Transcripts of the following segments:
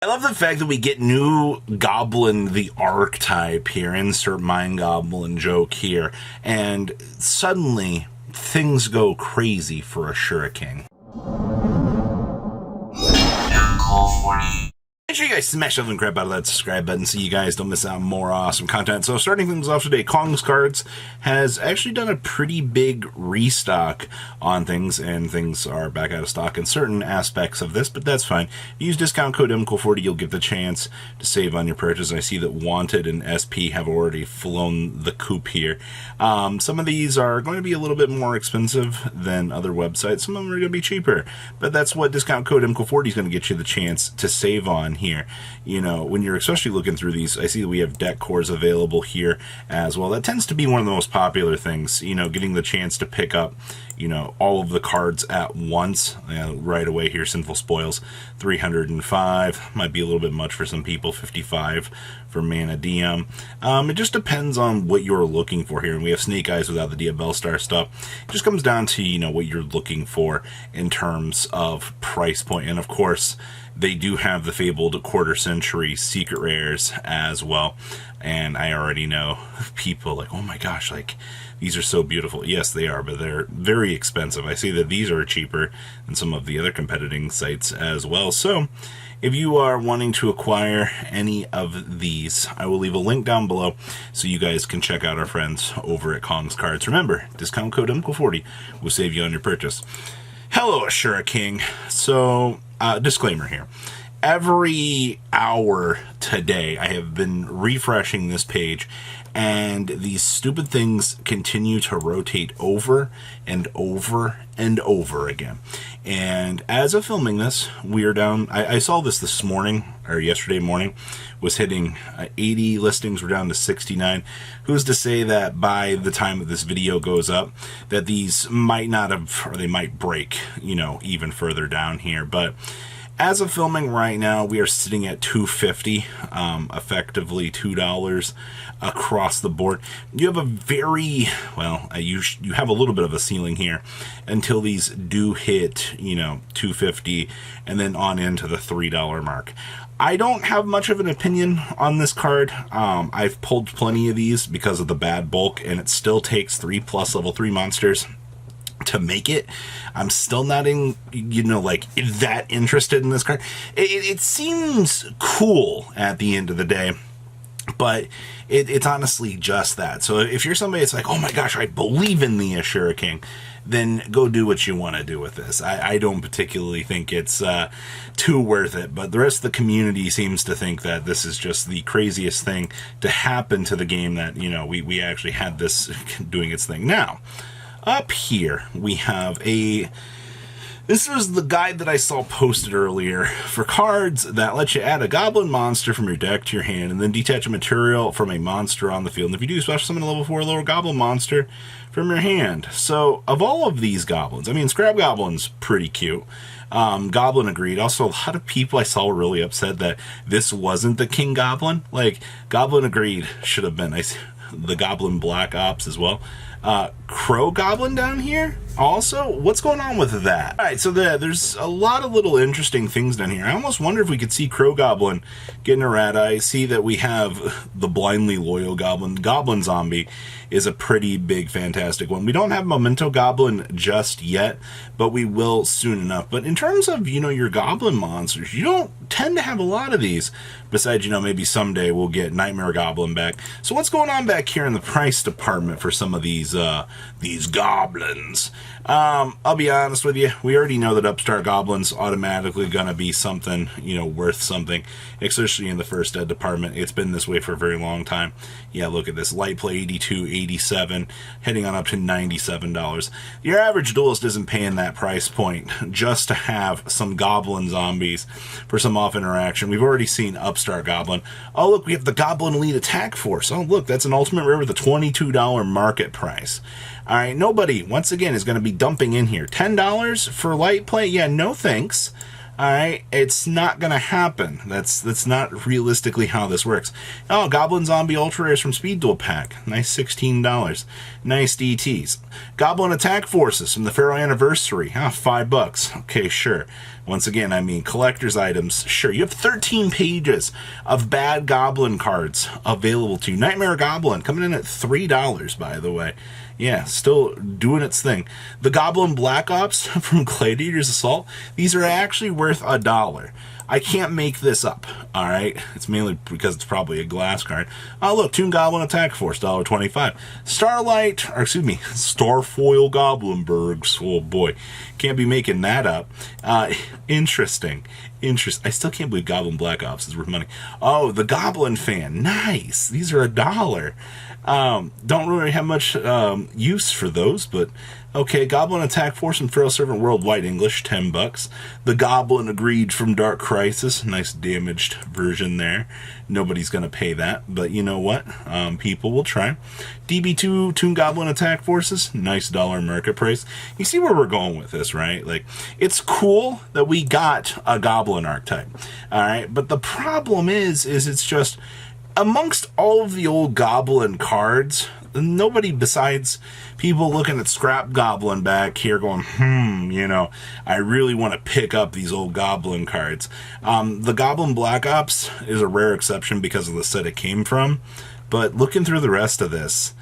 I love the fact that we get new Goblin, the archetype here, insert Mind Goblin joke here, and suddenly things go crazy for Assur King. Make sure you guys smash the crap out of that subscribe button so you guys don't miss out on more awesome content. So starting things off today, Kong's Cards has actually done a pretty big restock on things, and things are back out of stock in certain aspects of this, but that's fine. If you use discount code MCO40, you'll get the chance to save on your purchase. I see that Wanted and SP have already flown the coop here. Some of these are going to be a little bit more expensive than other websites. Some of them are going to be cheaper, but that's what discount code MCO40 is going to get you the chance to save on here. You know, when you're especially looking through these, I see that we have deck cores available here as well. That tends to be one of the most popular things, you know, getting the chance to pick up, you know, all of the cards at once. Right away here, Sinful Spoils, 305, might be a little bit much for some people, 55 for Mana Diem. It just depends on what you're looking for here, and we have Snake Eyes without the Diabell Star stuff. It just comes down to, you know, what you're looking for in terms of price point, and of course, they do have the fabled quarter century secret rares as well. And I already know people like, oh my gosh, like, these are so beautiful. Yes, they are, but they're very expensive. I see that these are cheaper than some of the other competing sites as well. So if you are wanting to acquire any of these, I will leave a link down below so you guys can check out our friends over at Kong's Cards. Remember, discount code MCO40 will save you on your purchase. Hello, Assur King. So, disclaimer here. Every hour today, I have been refreshing this page, and these stupid things continue to rotate over and over and over again. And as of filming this, we are down, I saw this morning, or yesterday morning, was hitting 80 listings, we're down to 69. Who's to say that by the time that this video goes up, that these might not have, or they might break, you know, even further down here. But as of filming right now, we are sitting at $2.50, effectively $2 across the board. You have a very, well, you have a little bit of a ceiling here until these do hit, you know, $2.50 and then on into the $3 mark. I don't have much of an opinion on this card. I've pulled plenty of these because of the bad bulk, and it still takes 3+ level 3 monsters to make it. I'm still not in, you know, like, that interested in this card. It seems cool at the end of the day, but it's honestly just that. So if you're somebody that's like, oh my gosh, I believe in the Assur King, then go do what you want to do with this. I don't particularly think it's too worth it, but the rest of the community seems to think that this is just the craziest thing to happen to the game, that, you know, we actually had this doing its thing. Now, up here, we have this was the guide that I saw posted earlier for cards that let you add a goblin monster from your deck to your hand and then detach a material from a monster on the field. And if you do, special summon a level 4 lower goblin monster from your hand. So, of all of these goblins, I mean, Scrap Goblin's pretty cute. Goblin agreed. Also, a lot of people I saw were really upset that this wasn't the King Goblin. Like, Goblin agreed should have been the Goblin Black Ops as well. Crow Goblin down here also? What's going on with that? Alright, so there's a lot of little interesting things down here. I almost wonder if we could see Crow Goblin getting a rat. I see that we have the Blindly Loyal Goblin. Goblin Zombie is a pretty big, fantastic one. We don't have Memento Goblin just yet, but we will soon enough. But in terms of, you know, your Goblin monsters, you don't tend to have a lot of these. Besides, you know, maybe someday we'll get Nightmare Goblin back. So what's going on back here in the price department for some of these goblins? I'll be honest with you, we already know that Upstart Goblin's automatically gonna be something, you know, worth something, especially in the first ed department. It's been this way for a very long time. Yeah, look at this, light play 82, 87, heading on up to $97. Your average duelist isn't paying that price point just to have some goblin zombies for some off interaction. We've already seen Upstart Goblin. Oh look, we have the Goblin Elite Attack Force. Oh look, that's an ultimate rare with a $22 market price. Alright, nobody, once again, is going to be dumping in here. $10 for light play? Yeah, no thanks. Alright, it's not going to happen. That's not realistically how this works. Oh, Goblin Zombie Ultra Rares from Speed Duel Pack. Nice $16. Nice DTs. Goblin Attack Forces from the Pharaoh Anniversary. $5. Okay, sure. Once again, I mean, collector's items. Sure, you have 13 pages of bad Goblin cards available to you. Nightmare Goblin coming in at $3, by the way. Yeah, still doing its thing. The Goblin Black Ops from Gladiator's Assault, these are actually worth $1. I can't make this up, all right? It's mainly because it's probably a glass card. Oh, look, Toon Goblin Attack Force, $1.25. Starfoil Goblinbergs. Oh, boy. Can't be making that up. Interesting. I still can't believe Goblin Black Ops is worth money. Oh, the Goblin Fan. Nice. These are $1. Don't really have much use for those, but okay. Goblin Attack Force and Feral Servant World White English, $10. The Goblin Agreed from Dark Crisis, nice damaged version there. Nobody's gonna pay that, but you know what? People will try. DB2 Toon Goblin Attack Forces, nice dollar market price. You see where we're going with this, right? Like, it's cool that we got a Goblin archetype, all right. But the problem is it's just, amongst all of the old Goblin cards, nobody besides people looking at Scrap Goblin back here going, you know, I really want to pick up these old Goblin cards. The Goblin Black Ops is a rare exception because of the set it came from, but looking through the rest of this,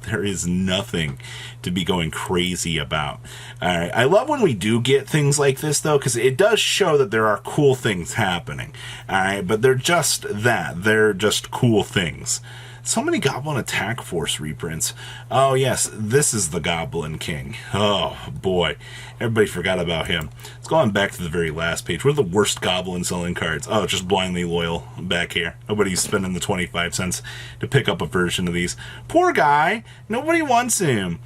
there is nothing to be going crazy about. All right. I love when we do get things like this, though, because it does show that there are cool things happening. All right. But they're just that. They're just cool things. So many Goblin Attack Force reprints. Oh, yes. This is the Goblin King. Oh, boy. Everybody forgot about him. Let's go on back to the very last page. What are the worst Goblin selling cards? Oh, just Blindly Loyal back here. Nobody's spending the 25 cents to pick up a version of these. Poor guy. Nobody wants him.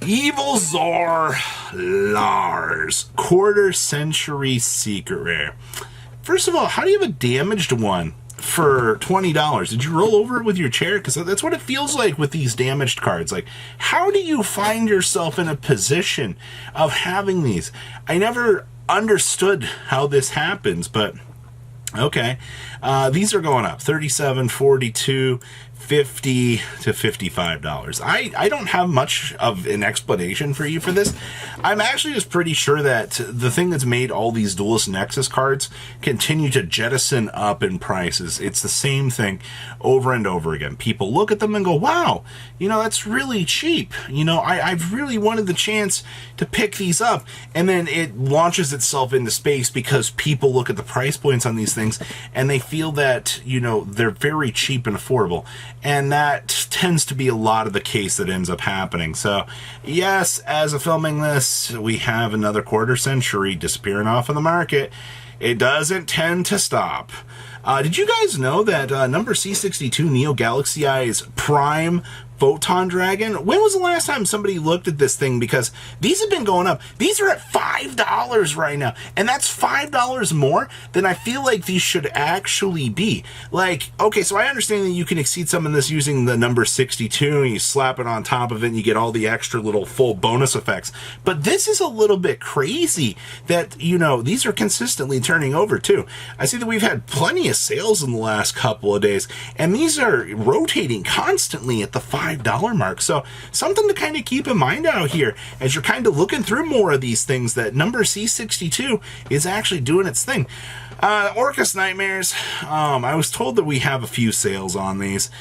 Evil Czar Lars. Quarter Century Secret Rare. First of all, how do you have a damaged one for $20? Did you roll over it with your chair? Because that's what it feels like with these damaged cards. Like, how do you find yourself in a position of having these? I never understood how this happens, but okay. These are going up. $37, $42, $50 to $55. I don't have much of an explanation for you for this. I'm actually just pretty sure that the thing that's made all these Duelist Nexus cards continue to jettison up in prices. It's the same thing over and over again. People look at them and go, wow, you know, that's really cheap. You know, I've really wanted the chance to pick these up. And then it launches itself into space because people look at the price points on these things and they feel that, you know, they're very cheap and affordable. And that tends to be a lot of the case that ends up happening. So, yes, as of filming this, we have another quarter century disappearing off of the market. It doesn't tend to stop. Did you guys know that number C62 Neo Galaxy Eye's Prime Photon Dragon, when was the last time somebody looked at this thing? Because these have been going up. These are at $5 right now. And that's $5 more than I feel like these should actually be. Like, okay, so I understand that you can exceed some of this using the number 62, and you slap it on top of it, and you get all the extra little full bonus effects. But this is a little bit crazy that, you know, these are consistently turning over, too. I see that we've had plenty of sales in the last couple of days, and these are rotating constantly at the $5 mark. So something to kind of keep in mind out here as you're kind of looking through more of these things, that number C62 is actually doing its thing. Orcus Nightmares, I was told that we have a few sales on these.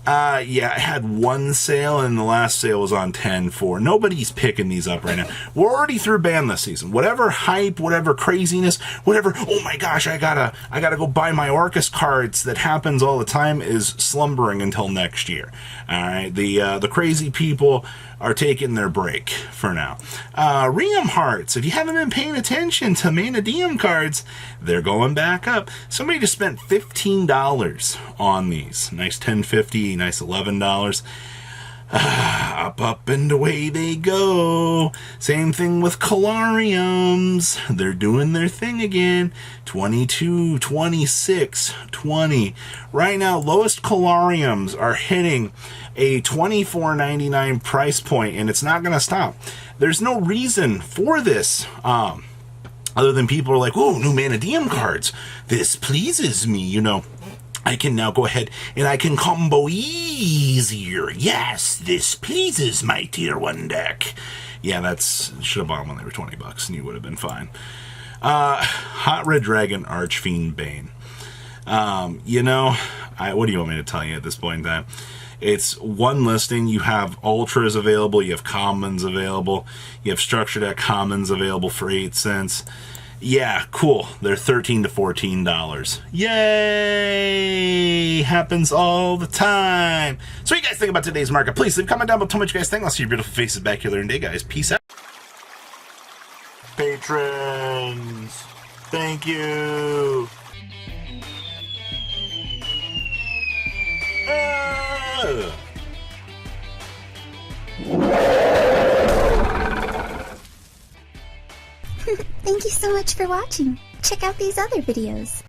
Yeah, I had one sale, and the last sale was on 10-4. Nobody's picking these up right now. We're already through ban this season. Whatever hype, whatever craziness, whatever, oh my gosh, I gotta go buy my Orcus cards that happens all the time is slumbering until next year. Alright, the crazy people are taking their break for now. Ream Hearts, if you haven't been paying attention to Mana DM cards, they're going back up. Somebody just spent $15 on these. Nice $10.50, nice $11. Up and away they go. Same thing with Colariums. They're doing their thing again. 22, 26, 20. Right now, lowest Colariums are hitting a $24.99 price point, and it's not going to stop. There's no reason for this. Other than people are like, oh, new Mana DM cards. This pleases me, you know. I can now go ahead and I can combo easier. Yes, this pleases my tier 1 deck. Yeah, should have bought them when they were $20 and you would have been fine. Hot Red Dragon Archfiend Bane. You know, what do you want me to tell you at this point in time? It's one listing. You have ultras available, you have commons available, you have structured at commons available for 8 cents. Yeah, cool. They're $13 to $14. Yay! Happens all the time. So what do you guys think about today's market? Please leave a comment down below. Tell me what you guys think. I'll see your beautiful faces back here later today, guys. Peace out. Patrons, thank you. Thank you so much for watching. Check out these other videos.